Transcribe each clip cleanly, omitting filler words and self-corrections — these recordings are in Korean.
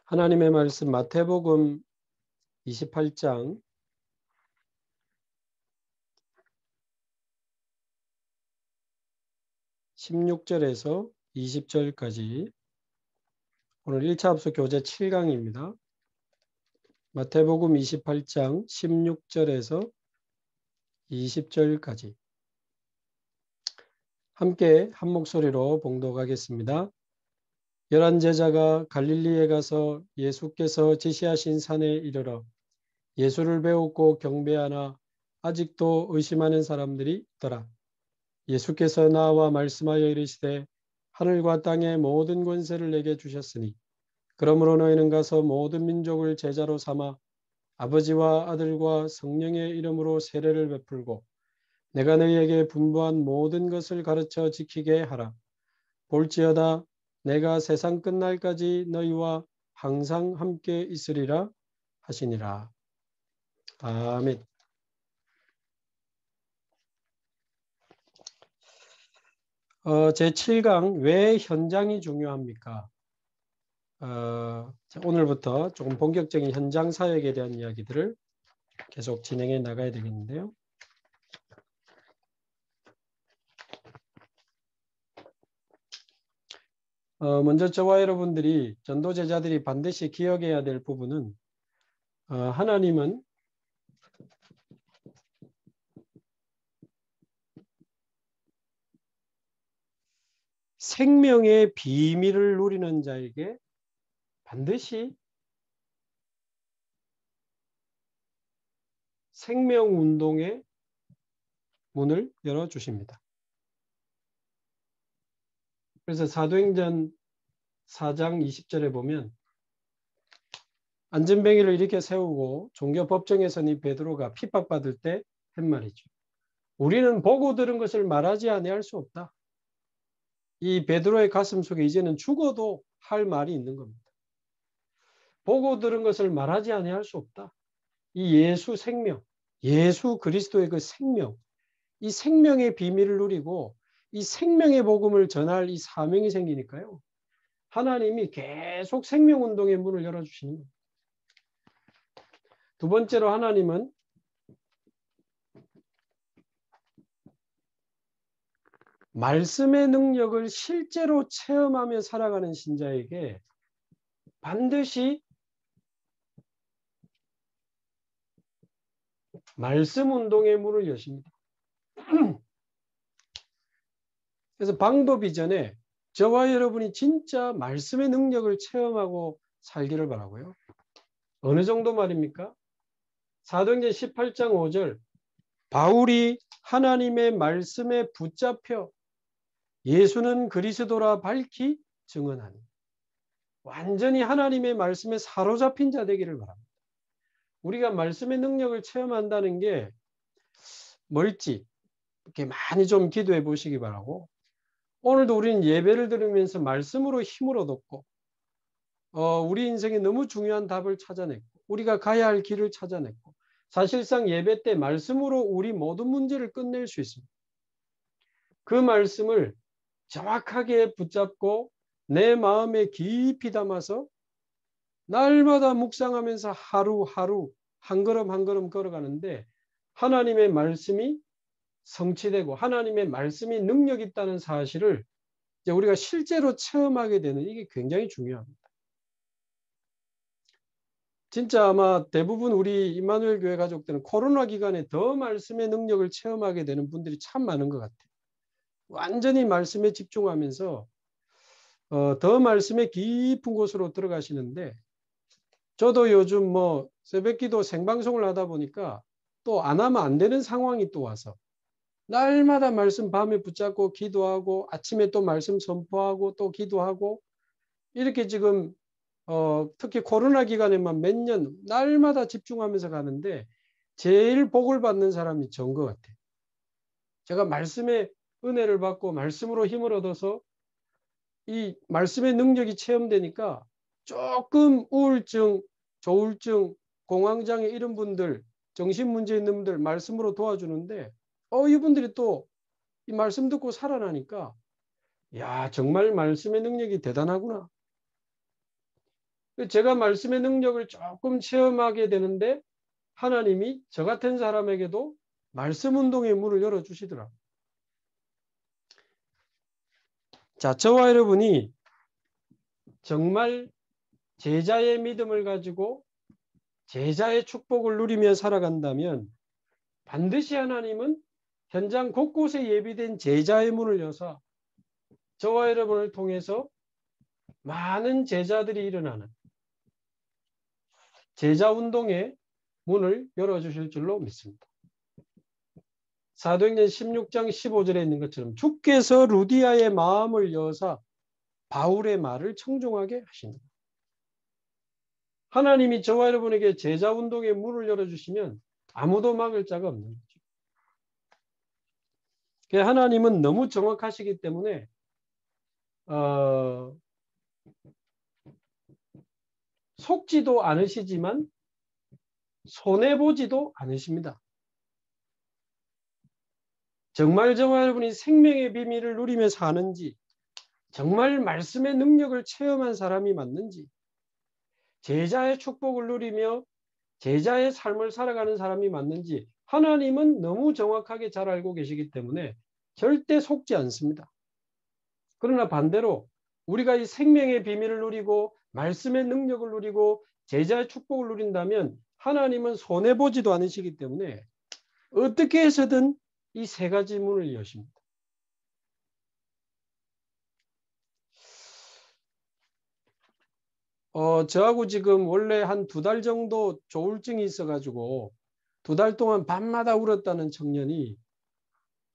하나님의 말씀 마태복음 28장 16절에서 20절까지 오늘 1차 합숙 교재 7강입니다. 마태복음 28장 16절에서 20절까지 함께 한 목소리로 봉독하겠습니다. 11 제자가 갈릴리에 가서 예수께서 지시하신 산에 이르러 예수를 배우고 경배하나 아직도 의심하는 사람들이 있더라. 예수께서 나와 말씀하여 이르시되 하늘과 땅의 모든 권세를 내게 주셨으니 그러므로 너희는 가서 모든 민족을 제자로 삼아 아버지와 아들과 성령의 이름으로 세례를 베풀고 내가 너희에게 분부한 모든 것을 가르쳐 지키게 하라. 볼지어다 내가 세상 끝날까지 너희와 항상 함께 있으리라 하시니라. 아멘. 제7강 왜 현장이 중요합니까? 오늘부터 조금 본격적인 현장 사역에 대한 이야기들을 계속 진행해 나가야 되겠는데요. 먼저 저와 여러분들이 전도 제자들이 반드시 기억해야 될 부분은 하나님은 생명의 비밀을 누리는 자에게 반드시 생명운동의 문을 열어주십니다. 그래서 사도행전 4장 20절에 보면 안전뱅이를 이렇게 세우고 종교법정에서는 이 베드로가 핍박받을 때 한 말이죠. 우리는 보고 들은 것을 말하지 아니할 수 없다. 이 베드로의 가슴 속에 이제는 죽어도 할 말이 있는 겁니다. 보고 들은 것을 말하지 아니할 수 없다. 이 예수 생명, 예수 그리스도의 그 생명, 이 생명의 비밀을 누리고 이 생명의 복음을 전할 이 사명이 생기니까요. 하나님이 계속 생명운동의 문을 열어주시는 겁니다. 두 번째로 하나님은 말씀의 능력을 실제로 체험하며 살아가는 신자에게 반드시 말씀 운동의 문을 여십니다. 그래서 방법이 전에 저와 여러분이 진짜 말씀의 능력을 체험하고 살기를 바라고요. 어느 정도 말입니까? 사도행전 18장 5절 바울이 하나님의 말씀에 붙잡혀 예수는 그리스도라 밝히 증언하니 완전히 하나님의 말씀에 사로잡힌 자 되기를 바랍니다. 우리가 말씀의 능력을 체험한다는 게 뭘지 이렇게 많이 좀 기도해 보시기 바라고 오늘도 우리는 예배를 들으면서 말씀으로 힘을 얻었고 우리 인생에 너무 중요한 답을 찾아냈고 우리가 가야 할 길을 찾아냈고 사실상 예배 때 말씀으로 우리 모든 문제를 끝낼 수 있습니다. 그 말씀을 정확하게 붙잡고 내 마음에 깊이 담아서 날마다 묵상하면서 하루하루 한 걸음 한 걸음 걸어가는데 하나님의 말씀이 성취되고 하나님의 말씀이 능력 있다는 사실을 이제 우리가 실제로 체험하게 되는 이게 굉장히 중요합니다. 진짜 아마 대부분 우리 임마누엘 교회 가족들은 코로나 기간에 더 말씀의 능력을 체험하게 되는 분들이 참 많은 것 같아요. 완전히 말씀에 집중하면서 더 말씀의 깊은 곳으로 들어가시는데 저도 요즘 뭐 새벽기도 생방송을 하다 보니까 또 안 하면 안 되는 상황이 또 와서 날마다 말씀 밤에 붙잡고 기도하고 아침에 또 말씀 선포하고 또 기도하고 이렇게 지금 특히 코로나 기간에만 몇 년 날마다 집중하면서 가는데 제일 복을 받는 사람이 전 것 같아요. 제가 말씀의 은혜를 받고 말씀으로 힘을 얻어서 이 말씀의 능력이 체험되니까 조금 우울증, 조울증, 공황장애 이런 분들, 정신문제 있는 분들 말씀으로 도와주는데 이분들이 또 이 말씀 듣고 살아나니까 야 정말 말씀의 능력이 대단하구나. 제가 말씀의 능력을 조금 체험하게 되는데 하나님이 저 같은 사람에게도 말씀 운동의 문을 열어주시더라고요. 자, 저와 여러분이 정말 제자의 믿음을 가지고 제자의 축복을 누리며 살아간다면 반드시 하나님은 현장 곳곳에 예비된 제자의 문을 여서 저와 여러분을 통해서 많은 제자들이 일어나는 제자 운동의 문을 열어주실 줄로 믿습니다. 사도행전 16장 15절에 있는 것처럼 주께서 루디아의 마음을 여사 바울의 말을 청종하게 하십니다. 하나님이 저와 여러분에게 제자 운동의 문을 열어주시면 아무도 막을 자가 없는 거죠. 하나님은 너무 정확하시기 때문에 속지도 않으시지만 손해보지도 않으십니다. 정말 저와 여러분이 생명의 비밀을 누리며 사는지, 정말 말씀의 능력을 체험한 사람이 맞는지, 제자의 축복을 누리며 제자의 삶을 살아가는 사람이 맞는지 하나님은 너무 정확하게 잘 알고 계시기 때문에 절대 속지 않습니다. 그러나 반대로 우리가 이 생명의 비밀을 누리고 말씀의 능력을 누리고 제자의 축복을 누린다면 하나님은 손해보지도 않으시기 때문에 어떻게 해서든 이 세 가지 문을 여십니다. 저하고 지금 원래 한 2달 정도 조울증이 있어가지고 2달 동안 밤마다 울었다는 청년이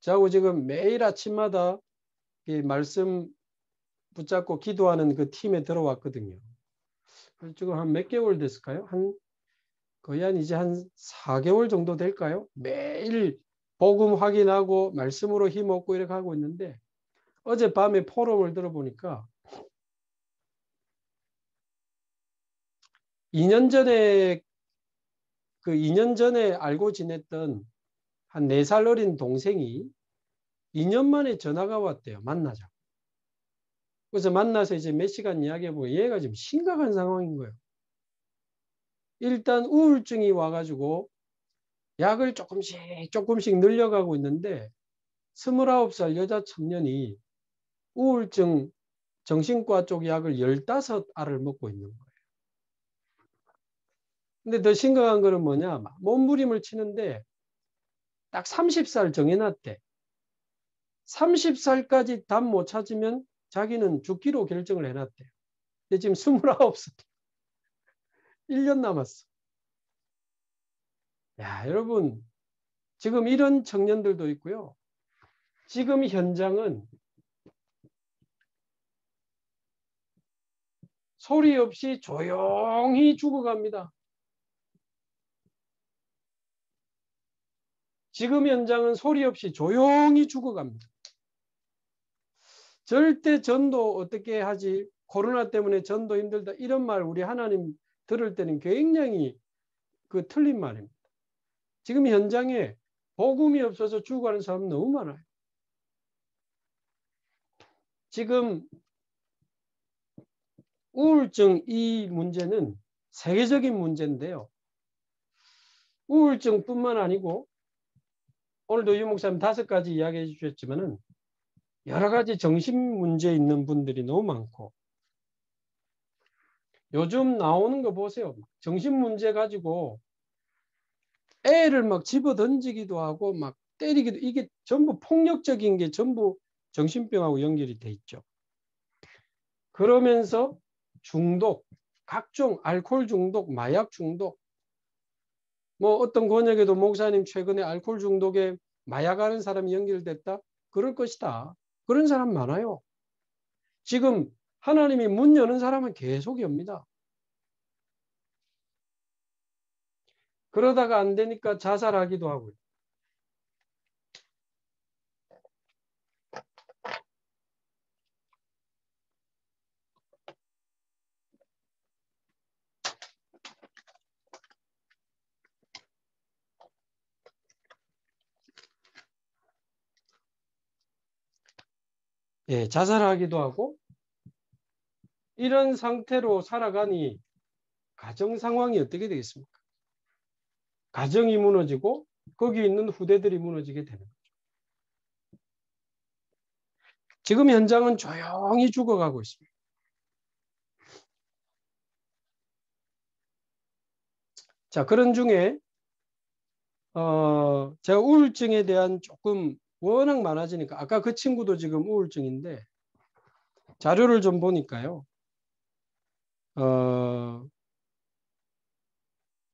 저하고 지금 매일 아침마다 말씀 붙잡고 기도하는 그 팀에 들어왔거든요. 지금 한 몇 개월 됐을까요? 거의 이제 한 4개월 정도 될까요? 매일 복음 확인하고 말씀으로 힘없고 이렇게 하고 있는데 어젯밤에 포럼을 들어보니까 2년 전에 알고 지냈던 한 4살 어린 동생이 2년 만에 전화가 왔대요. 만나자. 그래서 만나서 이제 몇 시간 이야기해보고 얘가 지금 심각한 상황인 거예요. 일단 우울증이 와가지고 약을 조금씩 늘려가고 있는데 29살 여자 청년이 우울증 정신과 쪽 약을 15알을 먹고 있는 거예요. 근데 더 심각한 거는 뭐냐? 몸부림을 치는데 딱 30살 정해놨대. 30살까지 답 못 찾으면 자기는 죽기로 결정을 해놨대요. 근데 지금 29살. 1년 남았어. 야, 여러분. 지금 이런 청년들도 있고요. 지금 현장은 소리 없이 조용히 죽어갑니다. 지금 현장은 소리 없이 조용히 죽어갑니다. 절대 전도 어떻게 하지? 코로나 때문에 전도 힘들다. 이런 말 우리 하나님 들을 때는 굉장히 틀린 말입니다. 지금 현장에 복음이 없어서 죽어가는 사람 너무 많아요. 지금 우울증 이 문제는 세계적인 문제인데요. 우울증뿐만 아니고 오늘도 유 목사님 5가지 이야기해 주셨지만은 여러 가지 정신 문제 있는 분들이 너무 많고 요즘 나오는 거 보세요. 정신 문제 가지고 애를 막 집어 던지기도 하고 막 때리기도 이게 전부 폭력적인 게 전부 정신병하고 연결이 돼 있죠. 그러면서 중독, 각종 알코올 중독, 마약 중독 뭐 어떤 권역에도 목사님 최근에 알코올 중독에 마약하는 사람이 연결됐다? 그럴 것이다. 그런 사람 많아요. 지금 하나님이 문 여는 사람은 계속 엽니다. 그러다가 안 되니까 자살하기도 하고요. 예, 자살하기도 하고 이런 상태로 살아가니 가정 상황이 어떻게 되겠습니까? 가정이 무너지고 거기 있는 후대들이 무너지게 되는 거죠. 지금 현장은 조용히 죽어가고 있습니다. 자, 그런 중에 제가 우울증에 대한 조금 워낙 많아지니까 아까 그 친구도 지금 우울증인데 자료를 좀 보니까요.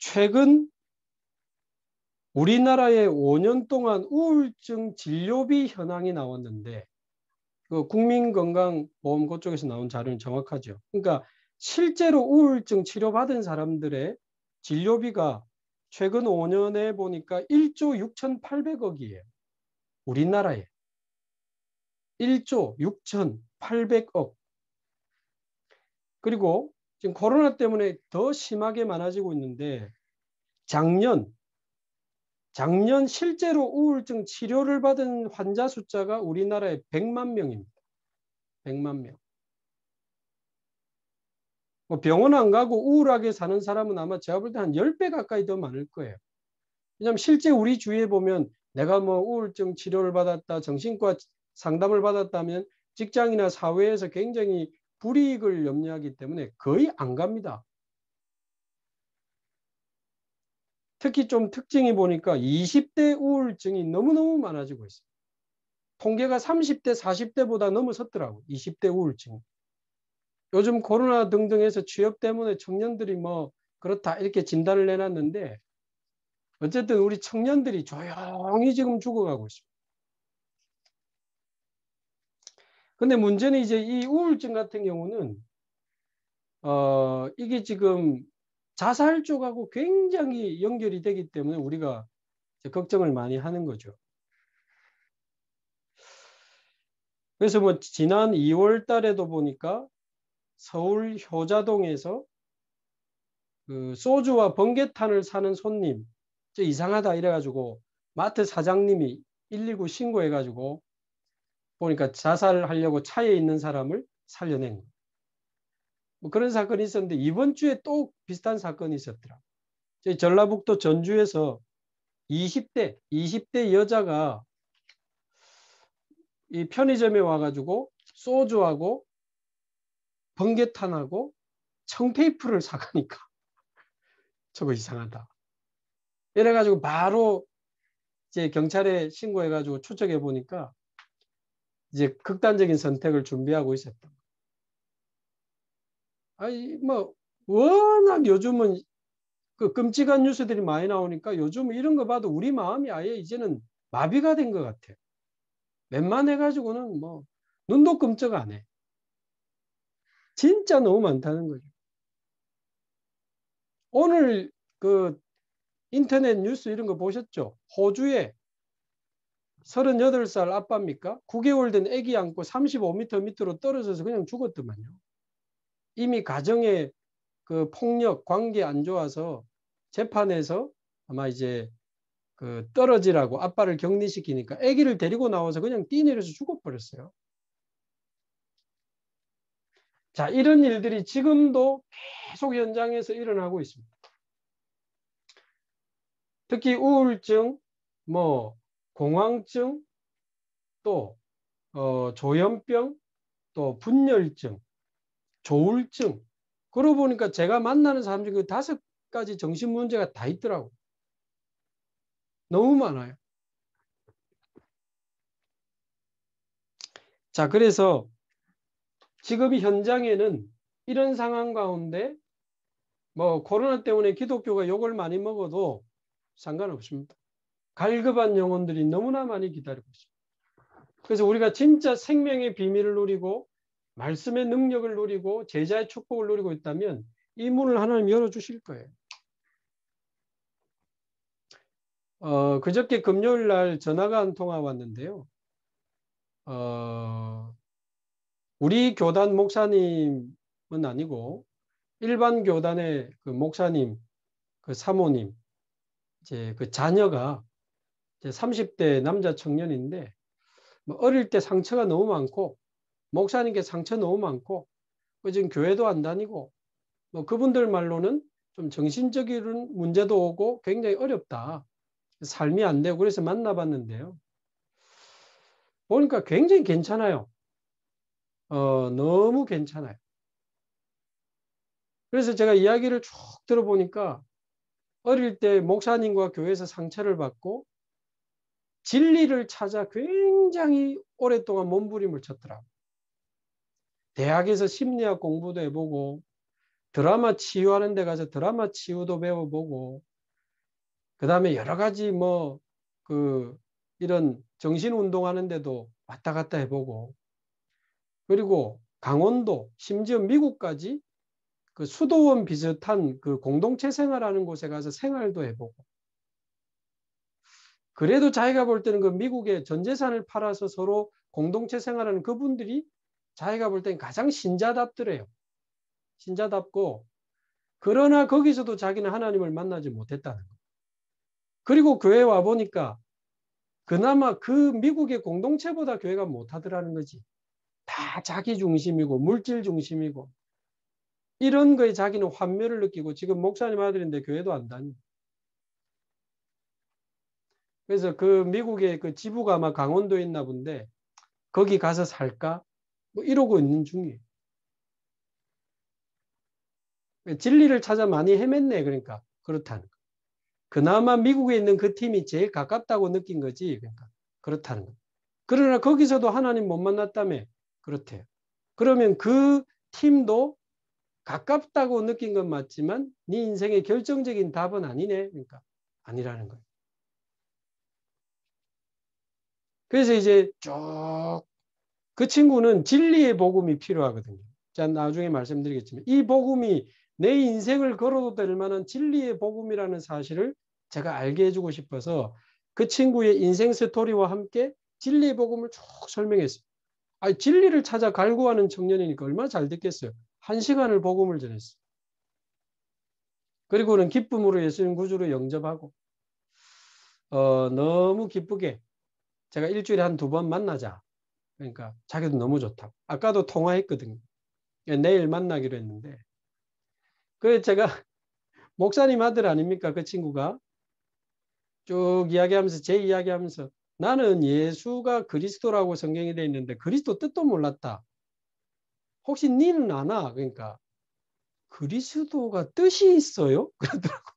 최근 우리나라에 5년 동안 우울증 진료비 현황이 나왔는데 그 국민건강보험 그쪽에서 나온 자료는 정확하죠. 그러니까 실제로 우울증 치료받은 사람들의 진료비가 최근 5년에 보니까 1조 6,800억이에요. 우리나라에 1조 6,800억. 그리고 지금 코로나 때문에 더 심하게 많아지고 있는데 작년 실제로 우울증 치료를 받은 환자 숫자가 우리나라에 100만 명입니다. 100만 명. 뭐 병원 안 가고 우울하게 사는 사람은 아마 제가 볼 때 한 10배 가까이 더 많을 거예요. 왜냐하면 실제 우리 주위에 보면 내가 뭐 우울증 치료를 받았다, 정신과 상담을 받았다면 직장이나 사회에서 굉장히 불이익을 염려하기 때문에 거의 안 갑니다. 특히 좀 특징이 보니까 20대 우울증이 너무너무 많아지고 있어요. 통계가 30대, 40대보다 넘어섰더라고요. 20대 우울증. 요즘 코로나 등등해서 취업 때문에 청년들이 뭐 그렇다 이렇게 진단을 내놨는데 어쨌든 우리 청년들이 조용히 지금 죽어가고 있습니다. 근데 문제는 이제 이 우울증 같은 경우는 이게 지금 자살 쪽하고 굉장히 연결이 되기 때문에 우리가 걱정을 많이 하는 거죠. 그래서 뭐 지난 2월 달에도 보니까 서울 효자동에서 그 소주와 번개탄을 사는 손님 저 이상하다 이래가지고 마트 사장님이 119 신고해가지고 보니까 자살하려고 차에 있는 사람을 살려낸 거예요. 뭐 그런 사건이 있었는데 이번 주에 또 비슷한 사건이 있었더라. 저희 전라북도 전주에서 20대 여자가 이 편의점에 와가지고 소주하고 번개탄하고 청테이프를 사가니까 저거 이상하다. 이래가지고 바로 이제 경찰에 신고해가지고 추적해 보니까 이제 극단적인 선택을 준비하고 있었다. 아니 뭐 워낙 요즘은 그 끔찍한 뉴스들이 많이 나오니까 요즘 이런 거 봐도 우리 마음이 아예 이제는 마비가 된 것 같아요. 웬만해가지고는 뭐 눈도 끔찍 안 해. 진짜 너무 많다는 거죠. 오늘 그 인터넷 뉴스 이런 거 보셨죠? 호주에 38살 아빠입니까? 9개월 된 아기 안고 35m 밑으로 떨어져서 그냥 죽었더만요. 이미 가정에 그 폭력 관계 안 좋아서 재판에서 아마 이제 그 떨어지라고 아빠를 격리시키니까 아기를 데리고 나와서 그냥 뛰내려서 죽어버렸어요. 자, 이런 일들이 지금도 계속 현장에서 일어나고 있습니다. 특히 우울증, 뭐 공황증, 또 조현병, 또 분열증, 조울증. 그러고 보니까 제가 만나는 사람 중에 5가지 정신 문제가 다 있더라고. 너무 많아요. 자, 그래서 지금 현장에는 이런 상황 가운데 뭐 코로나 때문에 기독교가 욕을 많이 먹어도 상관없습니다. 갈급한 영혼들이 너무나 많이 기다리고 있습니다. 그래서 우리가 진짜 생명의 비밀을 누리고 말씀의 능력을 누리고 제자의 축복을 누리고 있다면 이 문을 하나님 열어주실 거예요. 그저께 금요일 날 전화가 한 통화 왔는데요. 우리 교단 목사님은 아니고 일반 교단의 그 목사님, 그 사모님, 이제 그 자녀가 이제 30대 남자 청년인데 뭐 어릴 때 상처가 너무 많고 목사님께 상처 너무 많고 지금 교회도 안 다니고 뭐 그분들 말로는 좀 정신적인 문제도 오고 굉장히 어렵다. 삶이 안 되고 그래서 만나봤는데요. 보니까 굉장히 괜찮아요. 너무 괜찮아요. 그래서 제가 이야기를 쭉 들어보니까 어릴 때 목사님과 교회에서 상처를 받고 진리를 찾아 굉장히 오랫동안 몸부림을 쳤더라고요. 대학에서 심리학 공부도 해보고 드라마 치유하는 데 가서 드라마 치유도 배워보고 그다음에 여러 가지 이런 정신 운동하는 데도 왔다 갔다 해보고 그리고 강원도 심지어 미국까지 그 수도원 비슷한 그 공동체 생활하는 곳에 가서 생활도 해보고 그래도 자기가 볼 때는 그 미국의 전 재산을 팔아서 서로 공동체 생활하는 그분들이 자기가 볼 때는 가장 신자답더래요. 신자답고 그러나 거기서도 자기는 하나님을 만나지 못했다는 거예요. 그리고 교회 와 보니까 그나마 그 미국의 공동체보다 교회가 못하더라는 거지. 다 자기 중심이고 물질 중심이고 이런 거에 자기는 환멸을 느끼고 지금 목사님 아들인데 교회도 안 다니. 그래서 그 미국의 그 지부가 아마 강원도에 있나 본데 거기 가서 살까? 뭐 이러고 있는 중이에요. 진리를 찾아 많이 헤맸네. 그러니까 그렇다는 거. 그나마 미국에 있는 그 팀이 제일 가깝다고 느낀 거지. 그러니까 그렇다는 거. 그러나 거기서도 하나님 못 만났다며 그렇대요. 그러면 그 팀도 가깝다고 느낀 건 맞지만 네 인생의 결정적인 답은 아니네. 그러니까 아니라는 거예요. 그래서 이제 쭉 그 친구는 진리의 복음이 필요하거든요. 자, 나중에 말씀드리겠지만 이 복음이 내 인생을 걸어도 될 만한 진리의 복음이라는 사실을 제가 알게 해주고 싶어서 그 친구의 인생 스토리와 함께 진리의 복음을 쭉 설명했어요. 진리를 찾아 갈구하는 청년이니까 얼마나 잘 됐겠어요. 1시간을 복음을 전했어요. 그리고는 기쁨으로 예수님 구주로 영접하고 너무 기쁘게 제가 일주일에 한 2번 만나자. 그러니까 자기도 너무 좋다고. 아까도 통화했거든요. 내일 만나기로 했는데. 그래서 제가 목사님 아들 아닙니까? 그 친구가 쭉 이야기하면서 제 이야기하면서 나는 예수가 그리스도라고 성경에 되어 있는데 그리스도 뜻도 몰랐다. 혹시 니는 아나? 그러니까 그리스도가 뜻이 있어요? 그러더라고.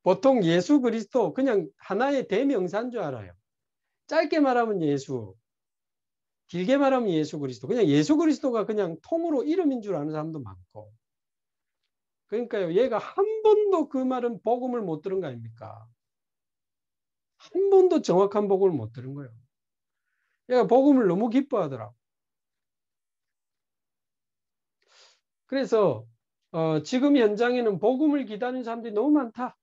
보통 예수 그리스도 그냥 하나의 대명사인 줄 알아요. 짧게 말하면 예수, 길게 말하면 예수 그리스도. 그냥 예수 그리스도가 그냥 통으로 이름인 줄 아는 사람도 많고. 그러니까요, 얘가 한 번도 그 말은 복음을 못 들은 거 아닙니까? 한 번도 정확한 복음을 못 들은 거예요. 얘가 복음을 너무 기뻐하더라고. 그래서 지금 현장에는 복음을 기다리는 사람들이 너무 많다.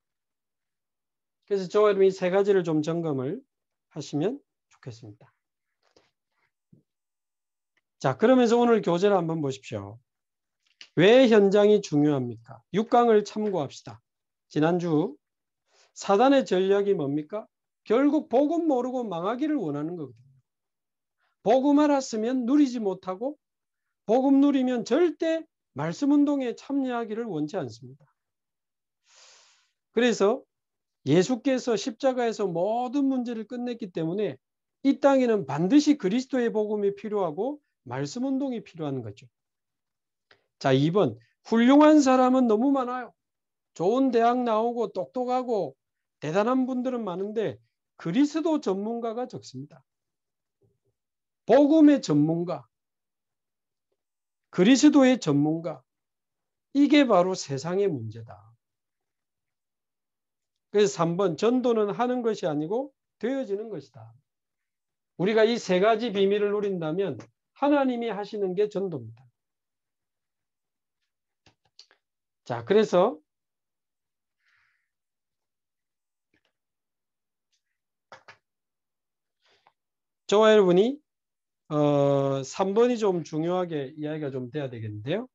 그래서 저와 여러분이 3가지를 좀 점검을 하시면 좋겠습니다. 자, 그러면서 오늘 교재를 한번 보십시오. 왜 현장이 중요합니까? 6강을 참고합시다. 지난주 사단의 전략이 뭡니까? 결국 복음 모르고 망하기를 원하는 거거든요. 복음 알았으면 누리지 못하고 복음 누리면 절대 말씀 운동에 참여하기를 원치 않습니다. 그래서 예수께서 십자가에서 모든 문제를 끝냈기 때문에 이 땅에는 반드시 그리스도의 복음이 필요하고 말씀 운동이 필요한 거죠. 자, 2번. 훌륭한 사람은 너무 많아요. 좋은 대학 나오고 똑똑하고 대단한 분들은 많은데 그리스도 전문가가 적습니다. 복음의 전문가, 그리스도의 전문가, 이게 바로 세상의 문제다. 그래서 3번. 전도는 하는 것이 아니고 되어지는 것이다. 우리가 이 3가지 비밀을 누린다면 하나님이 하시는 게 전도입니다. 자, 그래서 저와 여러분이 3번이 좀 중요하게 이야기가 좀 돼야 되겠는데요.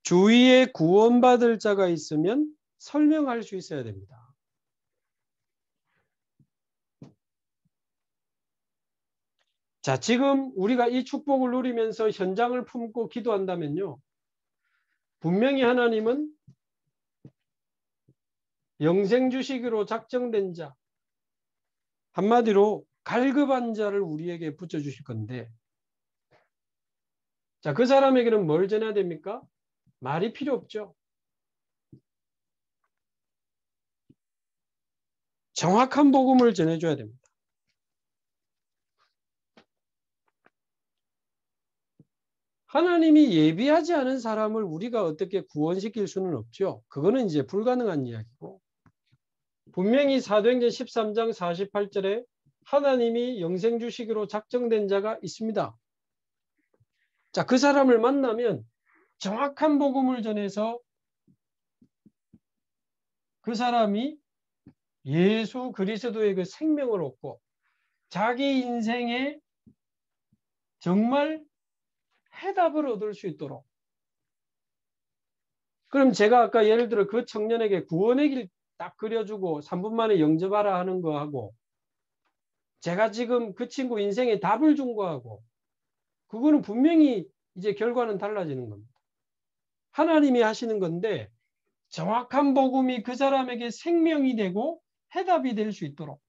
주위에 구원받을 자가 있으면 설명할 수 있어야 됩니다. 자, 지금 우리가 이 축복을 누리면서 현장을 품고 기도한다면요. 분명히 하나님은 영생 주시기로 작정된 자, 한마디로 갈급한 자를 우리에게 붙여주실 건데, 자, 그 사람에게는 뭘 전해야 됩니까? 말이 필요 없죠. 정확한 복음을 전해줘야 됩니다. 하나님이 예비하지 않은 사람을 우리가 어떻게 구원시킬 수는 없죠. 그거는 이제 불가능한 이야기고, 분명히 사도행전 13장 48절에 하나님이 영생 주시기로 작정된 자가 있습니다. 자, 그 사람을 만나면 정확한 복음을 전해서 그 사람이 예수 그리스도의 그 생명을 얻고 자기 인생에 정말 해답을 얻을 수 있도록. 그럼 제가 아까 예를 들어 그 청년에게 구원의 길 딱 그려주고 3분 만에 영접하라 하는 거 하고, 제가 지금 그 친구 인생에 답을 준 거 하고, 그거는 분명히 이제 결과는 달라지는 겁니다. 하나님이 하시는 건데 정확한 복음이 그 사람에게 생명이 되고 해답이 될 수 있도록.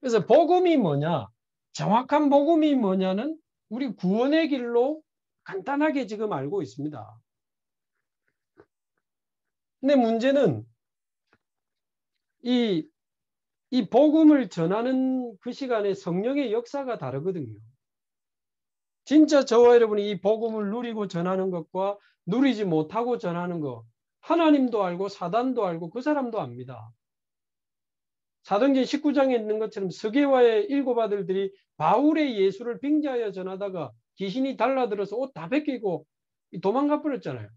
그래서 복음이 뭐냐, 정확한 복음이 뭐냐는 우리 구원의 길로 간단하게 지금 알고 있습니다. 근데 문제는 이 복음을 전하는 그 시간에 성령의 역사가 다르거든요. 진짜 저와 여러분이 이 복음을 누리고 전하는 것과 누리지 못하고 전하는 것, 하나님도 알고 사단도 알고 그 사람도 압니다. 사도행전 19장에 있는 것처럼 스게와의 7 아들들이 바울의 예수를 빙자하여 전하다가 귀신이 달라들어서 옷 다 벗기고 도망가 버렸잖아요.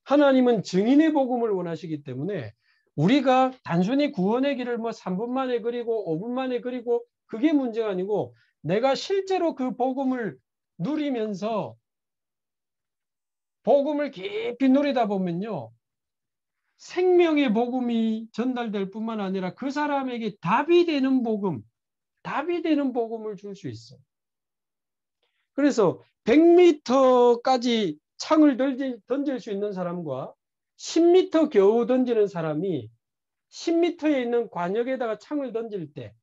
하나님은 증인의 복음을 원하시기 때문에 우리가 단순히 구원의 길을 뭐 3분 만에 그리고 5분 만에 그리고 그게 문제가 아니고, 내가 실제로 그 복음을 누리면서 복음을 깊이 누리다 보면요, 생명의 복음이 전달될 뿐만 아니라 그 사람에게 답이 되는 복음을 줄 수 있어요. 그래서 100m까지 창을 던질 수 있는 사람과 10m 겨우 던지는 사람이 10m에 있는 관역에다가 창을 던질 때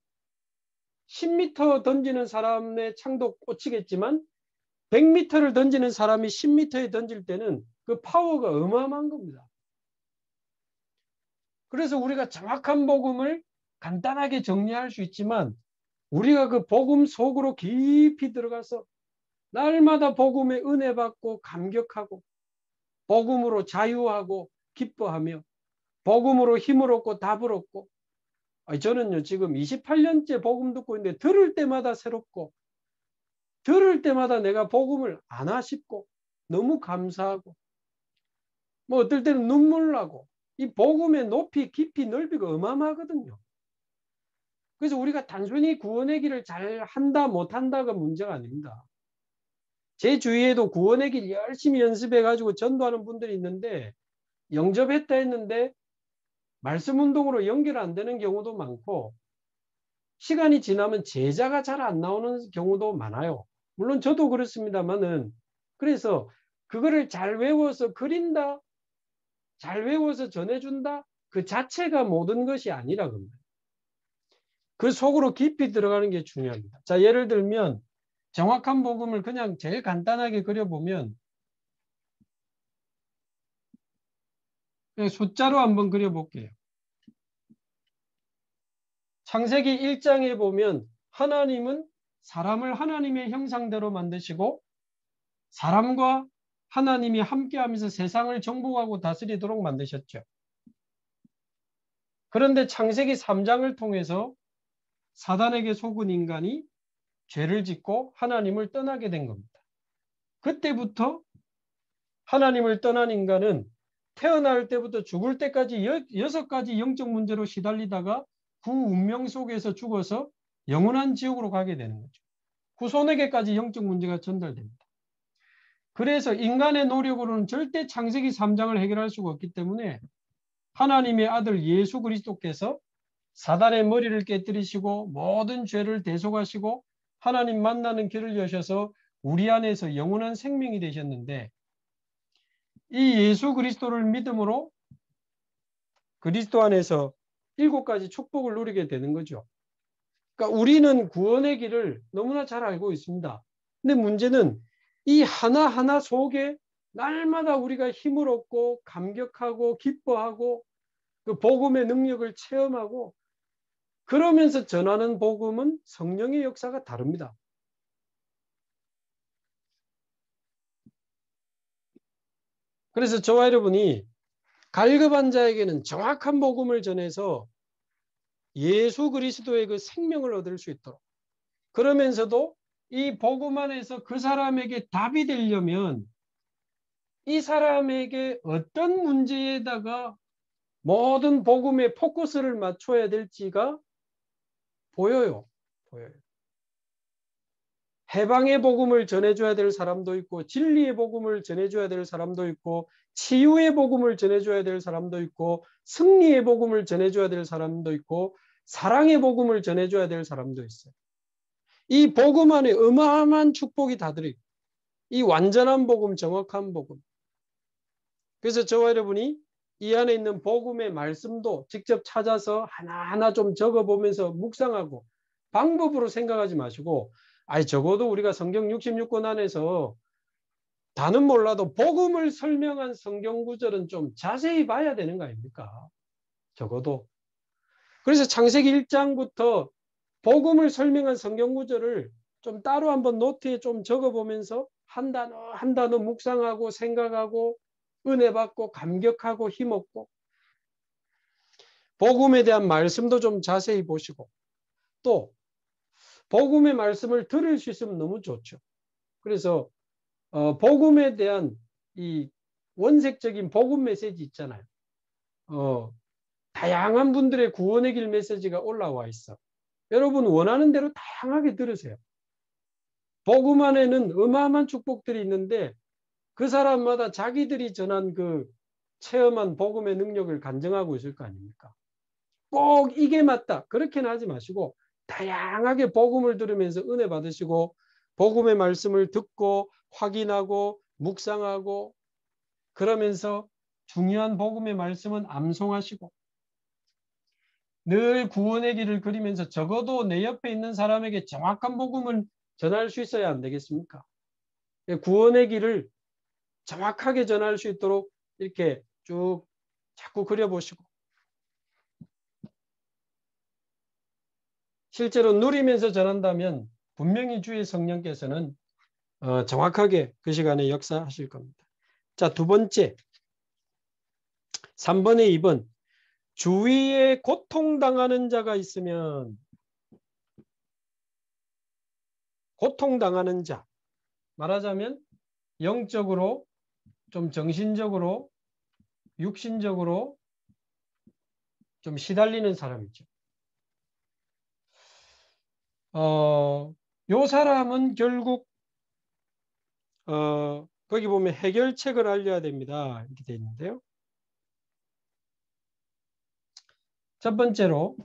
10m 던지는 사람의 창도 꽂히겠지만 100m를 던지는 사람이 10m에 던질 때는 그 파워가 어마어마한 겁니다. 그래서 우리가 정확한 복음을 간단하게 정리할 수 있지만, 우리가 그 복음 속으로 깊이 들어가서 날마다 복음의 은혜 받고 감격하고, 복음으로 자유하고 기뻐하며, 복음으로 힘을 얻고 답을 얻고. 저는요 지금 28년째 복음 듣고 있는데 들을 때마다 새롭고, 들을 때마다 내가 복음을 안 하십고 너무 감사하고, 뭐 어떨 때는 눈물 나고. 이 복음의 높이 깊이 넓이가 어마어마하거든요. 그래서 우리가 단순히 구원의 길을 잘 한다 못한다가 문제가 아닙니다. 제 주위에도 구원의 길 열심히 연습해 가지고 전도하는 분들이 있는데, 영접했다 했는데 말씀 운동으로 연결 안 되는 경우도 많고, 시간이 지나면 제자가 잘 안 나오는 경우도 많아요. 물론 저도 그렇습니다만은, 그래서 그거를 잘 외워서 그린다, 잘 외워서 전해준다, 그 자체가 모든 것이 아니라 겁니다. 그 속으로 깊이 들어가는 게 중요합니다. 자, 예를 들면 정확한 복음을 그냥 제일 간단하게 그려보면, 숫자로 한번 그려볼게요. 창세기 1장에 보면 하나님은 사람을 하나님의 형상대로 만드시고 사람과 하나님이 함께하면서 세상을 정복하고 다스리도록 만드셨죠. 그런데 창세기 3장을 통해서 사단에게 속은 인간이 죄를 짓고 하나님을 떠나게 된 겁니다. 그때부터 하나님을 떠난 인간은 태어날 때부터 죽을 때까지 6가지 영적 문제로 시달리다가 그 운명 속에서 죽어서 영원한 지옥으로 가게 되는 거죠. 후손에게까지 영적 문제가 전달됩니다. 그래서 인간의 노력으로는 절대 창세기 3장을 해결할 수가 없기 때문에 하나님의 아들 예수 그리스도께서 사단의 머리를 깨뜨리시고 모든 죄를 대속하시고 하나님 만나는 길을 여셔서 우리 안에서 영원한 생명이 되셨는데 이 예수 그리스도를 믿음으로 그리스도 안에서 7가지 축복을 누리게 되는 거죠. 그러니까 우리는 구원의 길을 너무나 잘 알고 있습니다. 근데 문제는 이 하나하나 속에 날마다 우리가 힘을 얻고 감격하고 기뻐하고 그 복음의 능력을 체험하고 그러면서 전하는 복음은 성령의 역사가 다릅니다. 그래서 저와 여러분이 갈급한 자에게는 정확한 복음을 전해서 예수 그리스도의 그 생명을 얻을 수 있도록 그러면서도 이 복음 안에서 그 사람에게 답이 되려면 이 사람에게 어떤 문제에다가 모든 복음의 포커스를 맞춰야 될지가 보여요. 해방의 복음을 전해줘야 될 사람도 있고 진리의 복음을 전해줘야 될 사람도 있고 치유의 복음을 전해줘야 될 사람도 있고 승리의 복음을 전해줘야 될 사람도 있고 사랑의 복음을 전해줘야 될 사람도 있어요. 이 복음 안에 어마어마한 축복이 다 들어있고 이 완전한 복음, 정확한 복음. 그래서 저와 여러분이 이 안에 있는 복음의 말씀도 직접 찾아서 하나하나 좀 적어보면서 묵상하고 방법으로 생각하지 마시고 적어도 우리가 성경 66권 안에서 다는 몰라도 복음을 설명한 성경 구절은 좀 자세히 봐야 되는 거 아닙니까? 적어도. 그래서 창세기 1장부터 복음을 설명한 성경 구절을 좀 따로 한번 노트에 좀 적어보면서 한 단어 한 단어 묵상하고 생각하고 은혜 받고 감격하고 힘없고 복음에 대한 말씀도 좀 자세히 보시고 또 복음의 말씀을 들을 수 있으면 너무 좋죠. 그래서 복음에 대한 이 원색적인 복음 메시지 있잖아요. 다양한 분들의 구원의 길 메시지가 올라와 있어. 여러분 원하는 대로 다양하게 들으세요. 복음 안에는 어마어마한 축복들이 있는데 그 사람마다 자기들이 전한 그 체험한 복음의 능력을 간증하고 있을 거 아닙니까? 꼭 이게 맞다 그렇게는 하지 마시고 다양하게 복음을 들으면서 은혜 받으시고 복음의 말씀을 듣고 확인하고 묵상하고 그러면서 중요한 복음의 말씀은 암송하시고 늘 구원의 길을 그리면서 적어도 내 옆에 있는 사람에게 정확한 복음을 전할 수 있어야 안 되겠습니까? 구원의 길을 정확하게 전할 수 있도록 이렇게 쭉 자꾸 그려보시고 실제로 누리면서 전한다면 분명히 주의 성령께서는 정확하게 그 시간에 역사하실 겁니다. 자, 두 번째 3번에 2번 주위에 고통당하는 자가 있으면 고통당하는 자 말하자면 영적으로 좀 정신적으로 육신적으로 좀 시달리는 사람이죠. 요 사람은 결국 거기 보면 해결책을 알려야 됩니다. 이렇게 되어 있는데요. 첫 번째로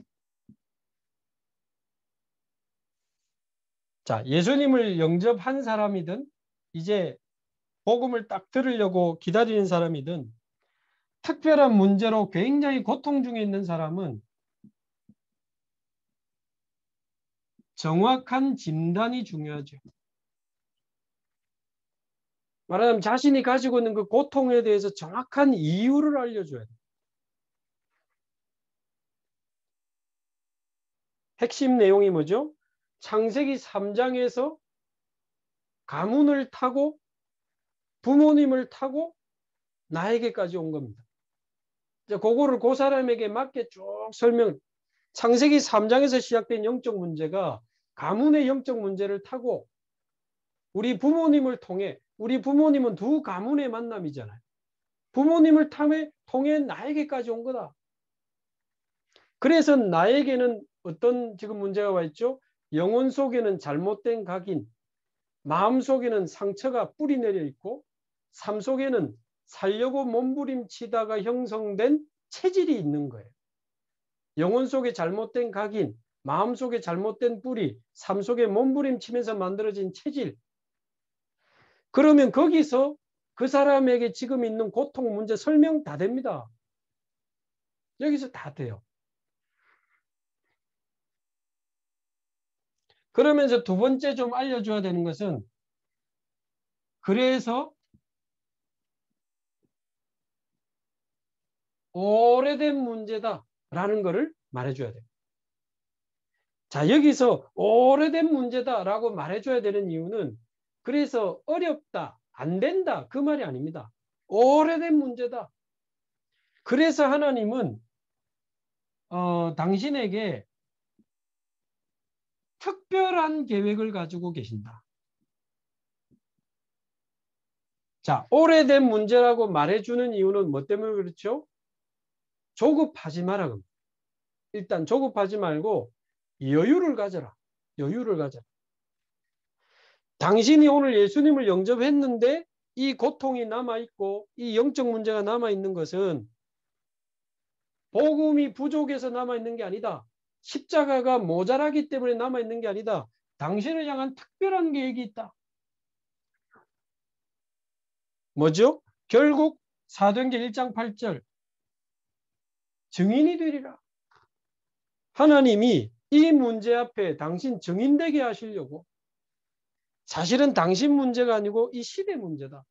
자, 예수님을 영접한 사람이든 이제 복음을 딱 들으려고 기다리는 사람이든 특별한 문제로 굉장히 고통 중에 있는 사람은 정확한 진단이 중요하죠. 말하자면 자신이 가지고 있는 그 고통에 대해서 정확한 이유를 알려줘야 돼요. 핵심 내용이 뭐죠? 창세기 3장에서 가문을 타고 부모님을 타고 나에게까지 온 겁니다. 이제 그거를 그 사람에게 맞게 쭉 설명. 창세기 3장에서 시작된 영적 문제가 가문의 영적 문제를 타고 우리 부모님을 통해 우리 부모님은 두 가문의 만남이잖아요. 부모님을 통해 나에게까지 온 거다. 그래서 나에게는 어떤 지금 문제가 와 있죠? 영혼 속에는 잘못된 각인, 마음 속에는 상처가 뿌리 내려 있고 삶 속에는 살려고 몸부림치다가 형성된 체질이 있는 거예요. 영혼 속에 잘못된 각인, 마음 속에 잘못된 뿌리, 삶 속에 몸부림치면서 만들어진 체질. 그러면 거기서 그 사람에게 지금 있는 고통 문제 설명 다 됩니다. 여기서 다 돼요. 그러면서 두 번째 좀 알려줘야 되는 것은, 그래서 오래된 문제다라는 것을 말해줘야 돼요. 자, 여기서 오래된 문제다라고 말해줘야 되는 이유는, 그래서 어렵다, 안 된다, 그 말이 아닙니다. 오래된 문제다. 그래서 하나님은 당신에게 특별한 계획을 가지고 계신다. 자, 오래된 문제라고 말해주는 이유는 뭐 때문에 그렇죠? 조급하지 마라. 일단 조급하지 말고 여유를 가져라. 여유를 가져라. 당신이 오늘 예수님을 영접했는데 이 고통이 남아있고 이 영적 문제가 남아있는 것은 복음이 부족해서 남아있는 게 아니다. 십자가가 모자라기 때문에 남아있는 게 아니다. 당신을 향한 특별한 계획이 있다. 뭐죠? 결국 사도행전 1장 8절 증인이 되리라. 하나님이 이 문제 앞에 당신 증인되게 하시려고, 사실은 당신 문제가 아니고 이 시대 문제다.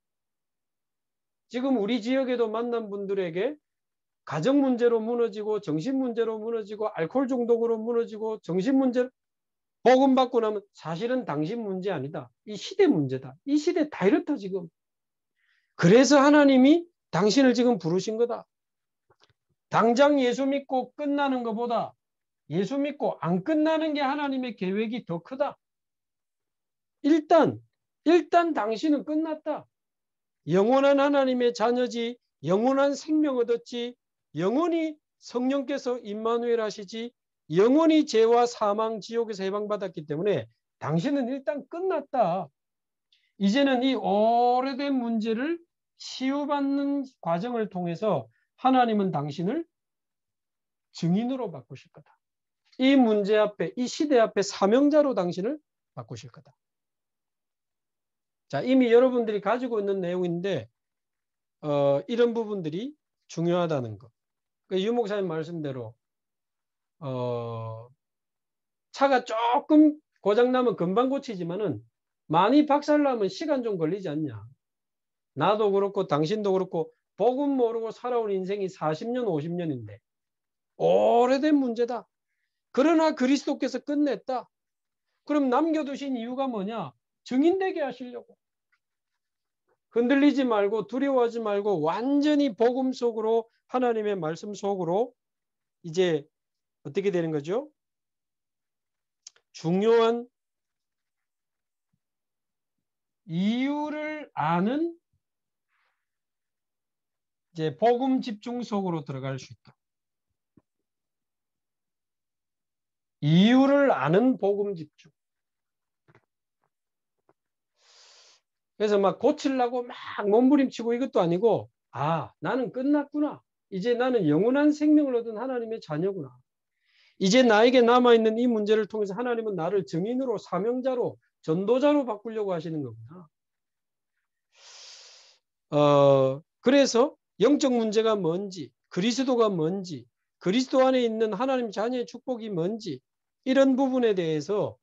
지금 우리 지역에도 만난 분들에게 가정 문제로 무너지고 정신 문제로 무너지고 알코올 중독으로 무너지고 정신 문제로 복음 받고 나면 사실은 당신 문제 아니다. 이 시대 문제다. 이 시대 다 이렇다 지금. 그래서 하나님이 당신을 지금 부르신 거다. 당장 예수 믿고 끝나는 것보다 예수 믿고 안 끝나는 게 하나님의 계획이 더 크다. 일단 당신은 끝났다. 영원한 하나님의 자녀지, 영원한 생명 얻었지, 영원히 성령께서 임마누엘 하시지, 영원히 죄와 사망, 지옥에서 해방받았기 때문에 당신은 일단 끝났다. 이제는 이 오래된 문제를 치유받는 과정을 통해서 하나님은 당신을 증인으로 바꾸실 거다. 이 문제 앞에, 이 시대 앞에 사명자로 당신을 바꾸실 거다. 자, 이미 여러분들이 가지고 있는 내용인데 이런 부분들이 중요하다는 것. 유 목사님 말씀대로 차가 조금 고장나면 금방 고치지만은 많이 박살나면 시간 좀 걸리지 않냐. 나도 그렇고 당신도 그렇고 복음 모르고 살아온 인생이 40년, 50년인데 오래된 문제다. 그러나 그리스도께서 끝냈다. 그럼 남겨두신 이유가 뭐냐? 증인되게 하시려고. 흔들리지 말고 두려워하지 말고 완전히 복음 속으로, 하나님의 말씀 속으로 이제 어떻게 되는 거죠? 중요한 이유를 아는 이제 복음 집중 속으로 들어갈 수 있다. 이유를 아는 복음 집중. 그래서 막 고치려고 막 몸부림치고 이것도 아니고, 아, 나는 끝났구나. 이제 나는 영원한 생명을 얻은 하나님의 자녀구나. 이제 나에게 남아있는 이 문제를 통해서 하나님은 나를 증인으로, 사명자로, 전도자로 바꾸려고 하시는 거구나. 그래서 영적 문제가 뭔지, 그리스도가 뭔지, 그리스도 안에 있는 하나님 자녀의 축복이 뭔지, 이런 부분에 대해서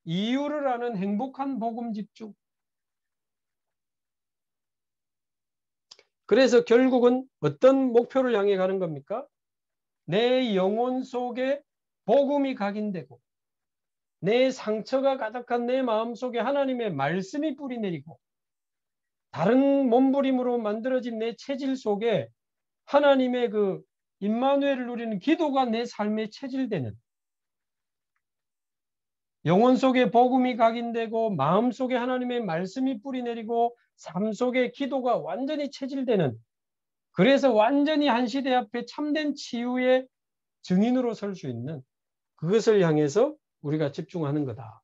이유를 아는 행복한 복음 집중. 그래서 결국은 어떤 목표를 향해 가는 겁니까? 내 영혼 속에 복음이 각인되고 내 상처가 가득한 내 마음 속에 하나님의 말씀이 뿌리내리고 다른 몸부림으로 만들어진 내 체질 속에 하나님의 그 임마누엘을 누리는 기도가 내 삶에 체질되는, 영혼 속에 복음이 각인되고 마음 속에 하나님의 말씀이 뿌리내리고 삶 속에 기도가 완전히 체질되는, 그래서 완전히 한 시대 앞에 참된 치유의 증인으로 설 수 있는 그것을 향해서 우리가 집중하는 거다.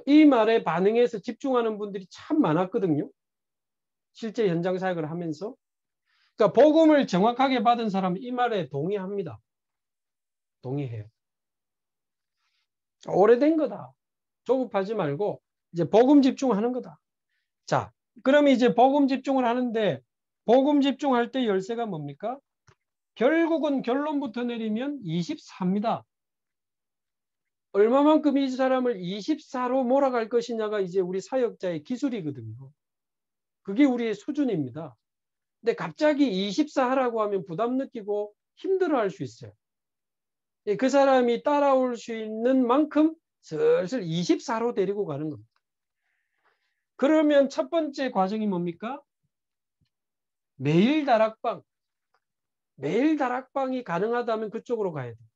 이 말에 반응해서 집중하는 분들이 참 많았거든요. 실제 현장 사역을 하면서. 그러니까 복음을 정확하게 받은 사람은 이 말에 동의합니다. 동의해요. 오래된 거다. 조급하지 말고 이제 복음 집중하는 거다. 자, 그러면 이제 복음 집중을 하는데 복음 집중할 때 열쇠가 뭡니까? 결국은 결론부터 내리면 24입니다. 얼마만큼 이 사람을 24로 몰아갈 것이냐가 이제 우리 사역자의 기술이거든요. 그게 우리의 수준입니다. 근데 갑자기 24 하라고 하면 부담 느끼고 힘들어할 수 있어요. 그 사람이 따라올 수 있는 만큼 슬슬 24로 데리고 가는 겁니다. 그러면 첫 번째 과정이 뭡니까? 매일 다락방. 매일 다락방이 가능하다면 그쪽으로 가야 돼요.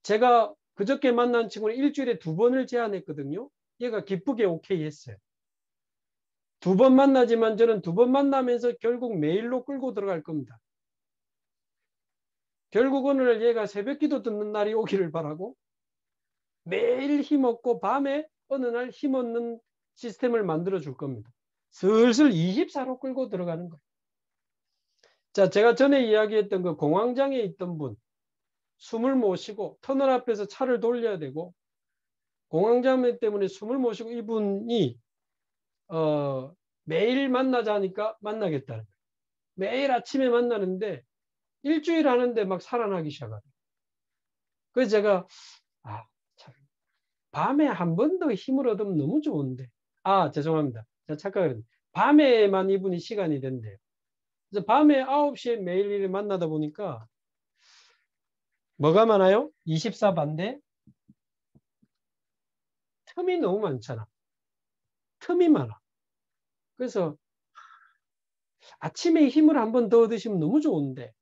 제가 그저께 만난 친구는 일주일에 2번을 제안했거든요. 얘가 기쁘게 오케이 했어요. 2번 만나지만 저는 2번 만나면서 결국 매일로 끌고 들어갈 겁니다. 결국 오늘 얘가 새벽기도 듣는 날이 오기를 바라고 매일 힘없고 밤에 어느 날 힘없는 시스템을 만들어 줄 겁니다. 슬슬 24로 끌고 들어가는 거예요. 자, 제가 전에 이야기했던 그 공황장애 있던 분, 숨을 못 쉬고 터널 앞에서 차를 돌려야 되고 공황장애 때문에 숨을 못 쉬고 이분이 매일 만나자 하니까 만나겠다는 거예요. 매일 아침에 만나는데 일주일 하는데 막 살아나기 시작하더라고요. 그래서 제가 참, 밤에 한 번 더 힘을 얻으면 너무 좋은데 죄송합니다. 제가 착각했는데 밤에만 이분이 시간이 된대요. 그래서 밤에 9시에 매일 만나다 보니까 뭐가 많아요? 24 반대? 틈이 너무 많잖아. 틈이 많아. 그래서 아침에 힘을 한 번 더 얻으시면 너무 좋은데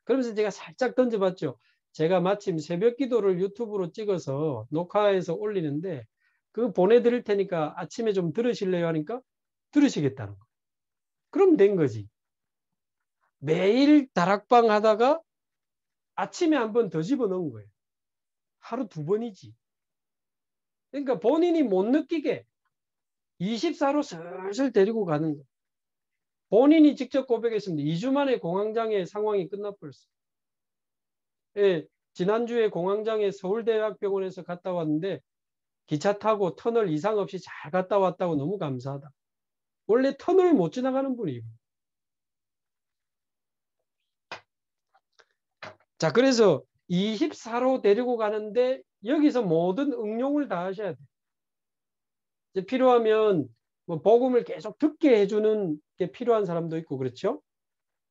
그러면서 제가 살짝 던져봤죠. 제가 마침 새벽 기도를 유튜브로 찍어서 녹화해서 올리는데 그거 보내드릴 테니까 아침에 좀 들으실래요 하니까 들으시겠다는 거. 그럼 된 거지. 매일 다락방 하다가 아침에 한 번 더 집어넣은 거예요. 하루 2번이지. 그러니까 본인이 못 느끼게 24로 슬슬 데리고 가는 거예요. 본인이 직접 고백했습니다. 2주 만에 공황장애 상황이 끝나버렸어요. 예, 지난주에 공황장애 서울대학병원에서 갔다 왔는데 기차 타고 터널 이상 없이 잘 갔다 왔다고 너무 감사하다. 원래 터널 못 지나가는 분이에요. 자, 그래서 24로 데리고 가는데 여기서 모든 응용을 다 하셔야 돼요. 이제 필요하면 뭐 복음을 계속 듣게 해주는 게 필요한 사람도 있고 그렇죠.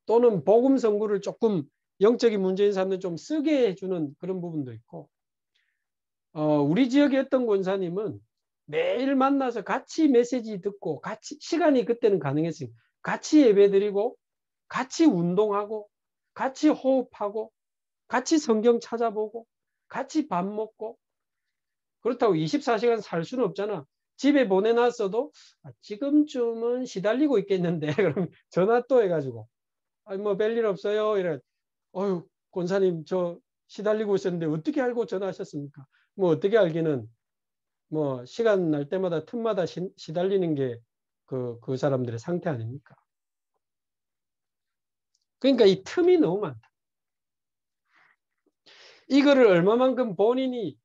또는 복음 선구를 조금 영적인 문제인 사람들 좀 쓰게 해주는 그런 부분도 있고 우리 지역에 어떤 권사님은 매일 만나서 같이 메시지 듣고 같이 시간이 그때는 가능했으니 같이 예배드리고 같이 운동하고 같이 호흡하고 같이 성경 찾아보고 같이 밥 먹고 그렇다고 24시간 살 수는 없잖아. 집에 보내놨어도 지금쯤은 시달리고 있겠는데 그럼 전화 또 해가지고 뭐 별일 없어요 이래. 어휴 권사님 저 시달리고 있었는데 어떻게 알고 전화하셨습니까? 뭐 어떻게 알기는 뭐 시간 날 때마다 틈마다 시달리는 게 그 사람들의 상태 아닙니까? 그러니까 이 틈이 너무 많다. 이거를 얼마만큼 본인이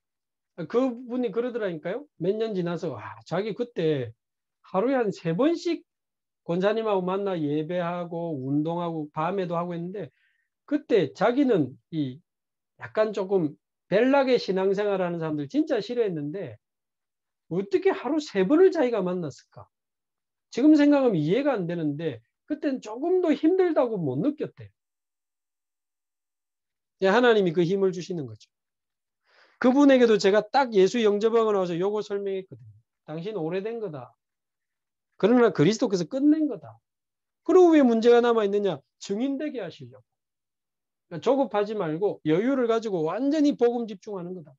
그분이 그러더라니까요. 몇 년 지나서 자기 그때 하루에 한 3번씩 권사님하고 만나 예배하고 운동하고 밤에도 하고 했는데 그때 자기는 이 약간 조금 벨락의 신앙생활하는 사람들 진짜 싫어했는데 어떻게 하루 3번을 자기가 만났을까? 지금 생각하면 이해가 안 되는데 그때는 조금 더 힘들다고 못 느꼈대요. 하나님이 그 힘을 주시는 거죠. 그분에게도 제가 딱 예수 영접하고 나와서 요거 설명했거든요. 당신 오래된 거다. 그러나 그리스도께서 끝낸 거다. 그리고 왜 문제가 남아있느냐? 증인되게 하시려고. 그러니까 조급하지 말고 여유를 가지고 완전히 복음 집중하는 거다.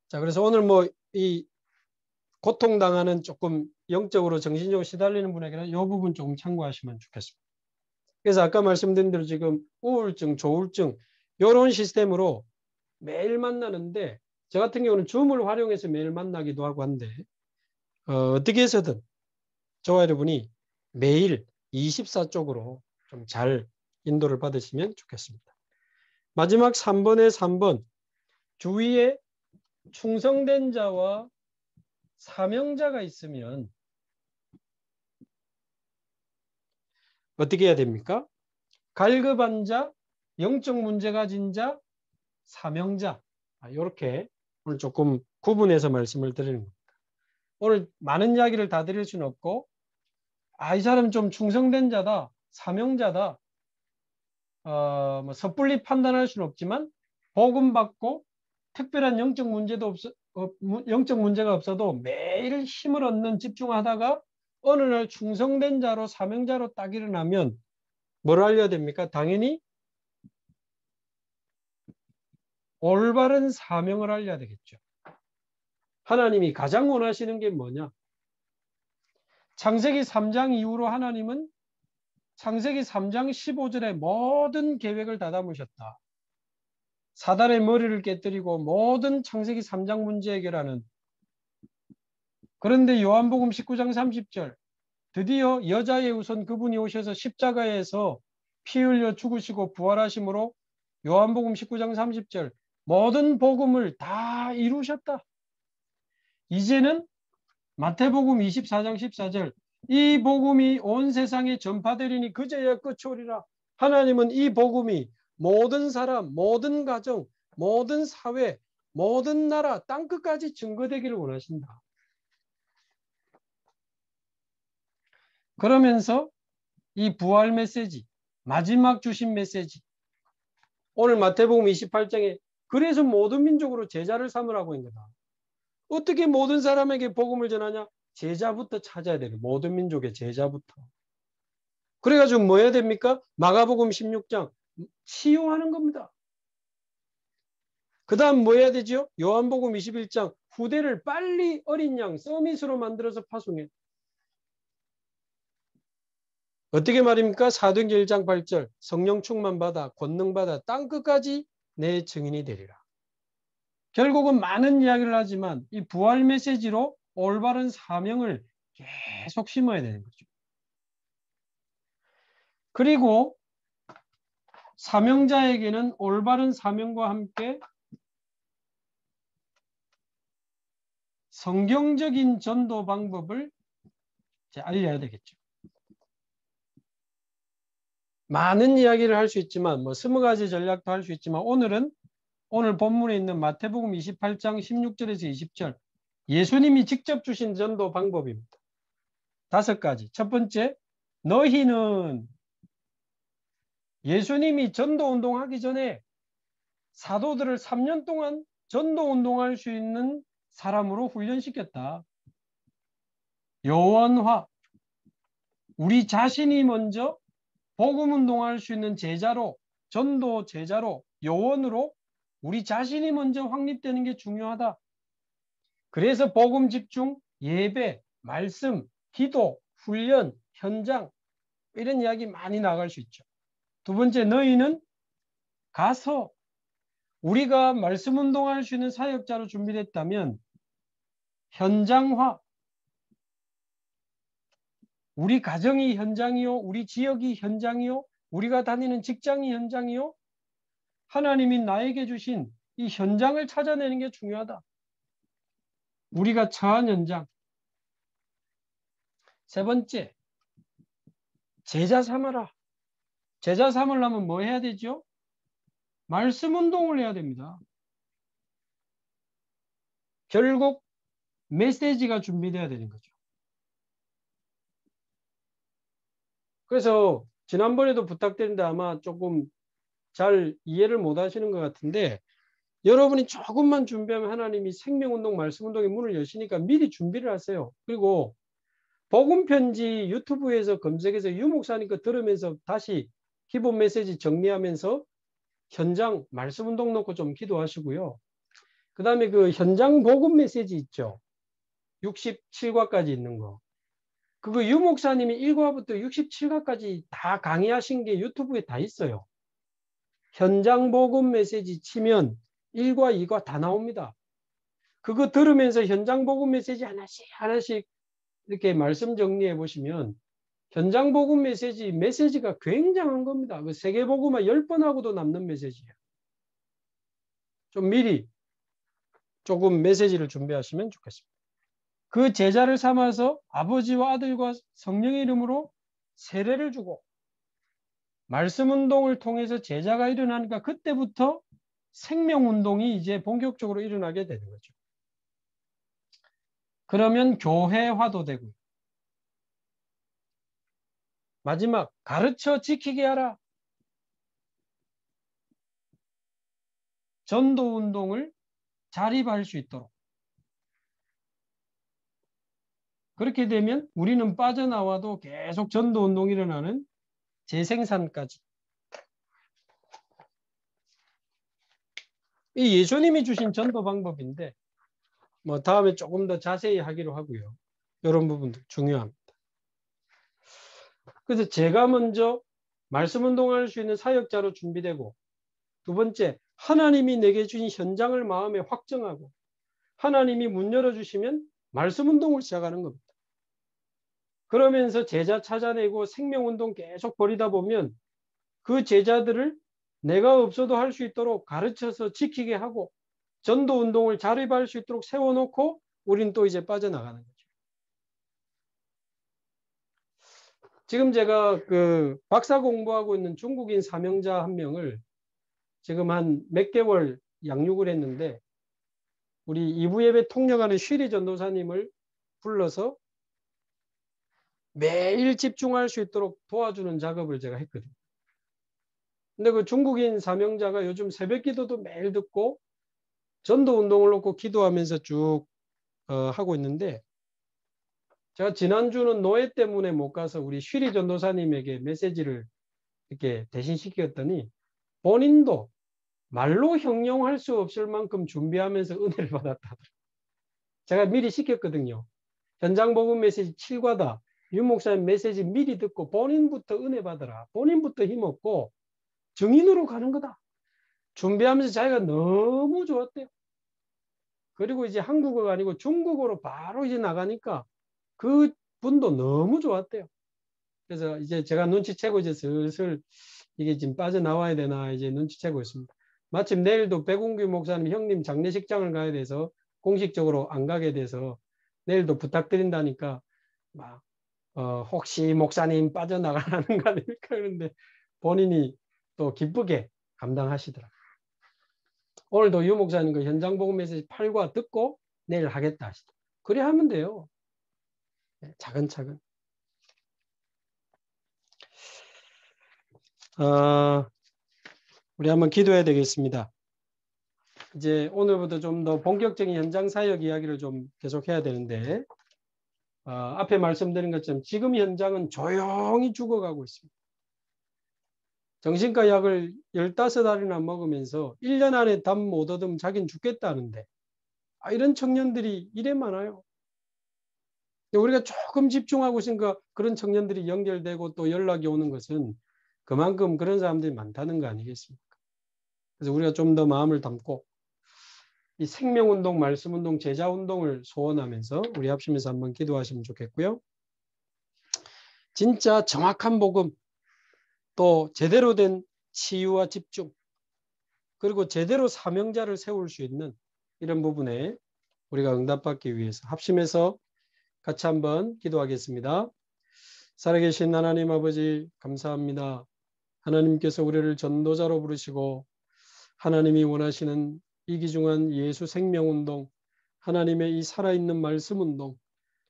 자, 그래서 오늘 뭐 이 고통당하는 조금 영적으로 정신적으로 시달리는 분에게는 이 부분 조금 참고하시면 좋겠습니다. 그래서 아까 말씀드린 대로 지금 우울증, 조울증 이런 시스템으로 매일 만나는데 저 같은 경우는 줌을 활용해서 매일 만나기도 하고 한데 어떻게 해서든 저와 여러분이 매일 24쪽으로 좀 잘 인도를 받으시면 좋겠습니다. 마지막 3번의 3번. 주위에 충성된 자와 사명자가 있으면 어떻게 해야 됩니까? 갈급한 자, 영적 문제 가진 자, 사명자. 이렇게 오늘 조금 구분해서 말씀을 드리는 겁니다. 오늘 많은 이야기를 다 드릴 수는 없고, 이 사람 좀 충성된 자다, 사명자다, 뭐 섣불리 판단할 수는 없지만, 복음 받고 특별한 영적 문제가 없어도 매일 힘을 얻는 집중하다가 어느 날 충성된 자로 사명자로 딱 일어나면 뭘 알려야 됩니까? 당연히 올바른 사명을 알려야 되겠죠. 하나님이 가장 원하시는 게 뭐냐? 창세기 3장 이후로 하나님은 창세기 3장 15절에 모든 계획을 다 담으셨다. 사단의 머리를 깨뜨리고 모든 창세기 3장 문제 해결하는. 그런데 요한복음 19장 30절 드디어 여자의 우선 그분이 오셔서 십자가에서 피 흘려 죽으시고 부활하심으로 요한복음 19장 30절 모든 복음을 다 이루셨다. 이제는 마태복음 24장 14절 이 복음이 온 세상에 전파되리니 그제야 끝이 오리라. 하나님은 이 복음이 모든 사람, 모든 가정, 모든 사회, 모든 나라, 땅끝까지 증거되기를 원하신다. 그러면서 이 부활 메시지, 마지막 주신 메시지, 오늘 마태복음 28장에 그래서 모든 민족으로 제자를 삼으라고 한 거다. 어떻게 모든 사람에게 복음을 전하냐? 제자부터 찾아야 돼요. 모든 민족의 제자부터. 그래가지고 뭐 해야 됩니까? 마가복음 16장 치유하는 겁니다. 그 다음 뭐 해야 되죠? 요한복음 21장 후대를 빨리 어린 양 서밋으로 만들어서 파송해. 어떻게 말입니까? 사도행전 1장 8절 성령 충만 받아 권능 받아 땅끝까지 내 증인이 되리라. 결국은 많은 이야기를 하지만 이 부활 메시지로 올바른 사명을 계속 심어야 되는 거죠. 그리고 사명자에게는 올바른 사명과 함께 성경적인 전도 방법을 알려야 되겠죠. 많은 이야기를 할 수 있지만 뭐 20가지 전략도 할 수 있지만 오늘 본문에 있는 마태복음 28장 16절에서 20절 예수님이 직접 주신 전도 방법입니다. 5가지. 첫 번째, 너희는 예수님이 전도 운동하기 전에 사도들을 3년 동안 전도 운동할 수 있는 사람으로 훈련시켰다. 요원화, 우리 자신이 먼저 복음 운동할 수 있는 제자로, 전도 제자로, 요원으로 우리 자신이 먼저 확립되는 게 중요하다. 그래서 복음 집중, 예배, 말씀, 기도, 훈련, 현장 이런 이야기 많이 나갈 수 있죠. 두 번째, 너희는 가서 우리가 말씀 운동할 수 있는 사역자로 준비됐다면 현장화, 우리 가정이 현장이요, 우리 지역이 현장이요, 우리가 다니는 직장이 현장이요, 하나님이 나에게 주신 이 현장을 찾아내는 게 중요하다. 우리가 처한 현장. 세 번째, 제자 삼아라. 제자 삼으려면 뭐 해야 되죠? 말씀 운동을 해야 됩니다. 결국 메시지가 준비돼야 되는 거죠. 그래서 지난번에도 부탁드렸는데 아마 조금 잘 이해를 못 하시는 것 같은데 여러분이 조금만 준비하면 하나님이 생명운동, 말씀운동의 문을 여시니까 미리 준비를 하세요. 그리고 복음편지 유튜브에서 검색해서 유목사님 거 들으면서 다시 기본 메시지 정리하면서 현장 말씀운동 놓고 좀 기도하시고요. 그 다음에 그 현장 복음 메시지 있죠. 67과까지 있는 거. 그거 유목사님이 1과부터 67과까지 다 강의하신 게 유튜브에 다 있어요. 현장 복음 메시지 치면 1과 2과 다 나옵니다. 그거 들으면서 현장 복음 메시지 하나씩 이렇게 말씀 정리해 보시면 현장 복음 메시지가 굉장한 겁니다. 그 세계복음화 10번 하고도 남는 메시지예요. 좀 미리 조금 메시지를 준비하시면 좋겠습니다. 그 제자를 삼아서 아버지와 아들과 성령의 이름으로 세례를 주고 말씀 운동을 통해서 제자가 일어나니까 그때부터 생명 운동이 이제 본격적으로 일어나게 되는 거죠. 그러면 교회화도 되고요. 마지막 가르쳐 지키게 하라. 전도 운동을 자립할 수 있도록. 그렇게 되면 우리는 빠져나와도 계속 전도 운동이 일어나는 재생산까지. 이 예수님이 주신 전도 방법인데 뭐 다음에 조금 더 자세히 하기로 하고요. 이런 부분도 중요합니다. 그래서 제가 먼저 말씀 운동할 수 있는 사역자로 준비되고, 두 번째 하나님이 내게 주신 현장을 마음에 확정하고 하나님이 문 열어주시면 말씀 운동을 시작하는 겁니다. 그러면서 제자 찾아내고 생명운동 계속 벌이다 보면 그 제자들을 내가 없어도 할 수 있도록 가르쳐서 지키게 하고 전도운동을 자립할 수 있도록 세워놓고 우린 또 이제 빠져나가는 거죠. 지금 제가 그 박사 공부하고 있는 중국인 사명자 한 명을 지금 한 몇 개월 양육을 했는데 우리 2부 예배 통역하는 쉬리 전도사님을 불러서 매일 집중할 수 있도록 도와주는 작업을 제가 했거든요. 근데 그 중국인 사명자가 요즘 새벽 기도도 매일 듣고 전도 운동을 놓고 기도하면서 쭉 하고 있는데 제가 지난주는 노예 때문에 못 가서 우리 쉬리 전도사님에게 메시지를 이렇게 대신 시켰더니 본인도 말로 형용할 수 없을 만큼 준비하면서 은혜를 받았다. 제가 미리 시켰거든요. 현장 복음 메시지 7과다. 유 목사님 메시지 미리 듣고 본인부터 은혜 받아라. 본인부터 힘없고 증인으로 가는 거다. 준비하면서 자기가 너무 좋았대요. 그리고 이제 한국어가 아니고 중국어로 바로 이제 나가니까 그 분도 너무 좋았대요. 그래서 이제 제가 눈치채고 이제 슬슬 이게 지금 빠져나와야 되나 이제 눈치채고 있습니다. 마침 내일도 백운규 목사님 형님 장례식장을 가야 돼서 공식적으로 안 가게 돼서 내일도 부탁드린다니까 막 혹시 목사님 빠져나가는 거 아닙니까? 그런데 본인이 또 기쁘게 감당하시더라고요. 오늘도 유 목사님 그 현장 복음 메시지 8과 듣고 내일 하겠다 하시더라고요. 그래 하면 돼요. 차근차근. 우리 한번 기도해야 되겠습니다. 이제 오늘부터 좀 더 본격적인 현장 사역 이야기를 좀 계속 해야 되는데 앞에 말씀드린 것처럼 지금 현장은 조용히 죽어가고 있습니다. 정신과 약을 15알이나 먹으면서 1년 안에 담 못 얻으면 자기는 죽겠다는데 이런 청년들이 이래 많아요. 우리가 조금 집중하고 있으니까 그런 청년들이 연결되고 또 연락이 오는 것은 그만큼 그런 사람들이 많다는 거 아니겠습니까? 그래서 우리가 좀 더 마음을 담고 이 생명운동, 말씀운동, 제자운동을 소원하면서 우리 합심해서 한번 기도하시면 좋겠고요. 진짜 정확한 복음, 또 제대로 된 치유와 집중, 그리고 제대로 사명자를 세울 수 있는 이런 부분에 우리가 응답받기 위해서 합심해서 같이 한번 기도하겠습니다. 살아계신 하나님 아버지 감사합니다. 하나님께서 우리를 전도자로 부르시고 하나님이 원하시는 이 귀중한 예수 생명운동, 하나님의 이 살아있는 말씀운동,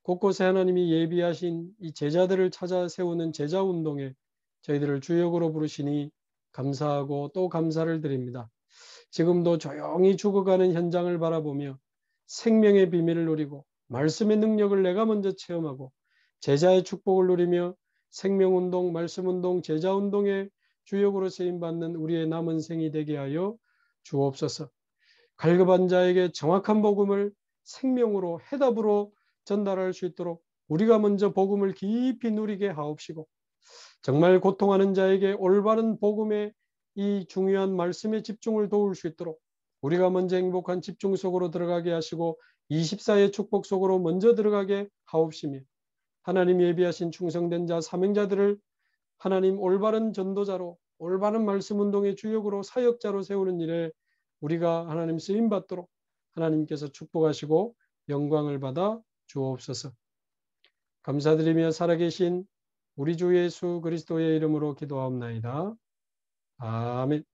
곳곳에 하나님이 예비하신 이 제자들을 찾아 세우는 제자운동에 저희들을 주역으로 부르시니 감사하고 또 감사를 드립니다. 지금도 조용히 죽어가는 현장을 바라보며 생명의 비밀을 누리고 말씀의 능력을 내가 먼저 체험하고 제자의 축복을 누리며 생명운동, 말씀운동, 제자운동의 주역으로 쓰임받는 우리의 남은 생이 되게 하여 주옵소서. 갈급한 자에게 정확한 복음을 생명으로 해답으로 전달할 수 있도록 우리가 먼저 복음을 깊이 누리게 하옵시고 정말 고통하는 자에게 올바른 복음의 이 중요한 말씀에 집중을 도울 수 있도록 우리가 먼저 행복한 집중 속으로 들어가게 하시고 24의 축복 속으로 먼저 들어가게 하옵시며 하나님 예비하신 충성된 자, 사명자들을 하나님 올바른 전도자로, 올바른 말씀 운동의 주역으로, 사역자로 세우는 일에 우리가 하나님 쓰임 받도록 하나님께서 축복하시고 영광을 받아 주옵소서. 감사드리며 살아계신 우리 주 예수 그리스도의 이름으로 기도하옵나이다. 아멘.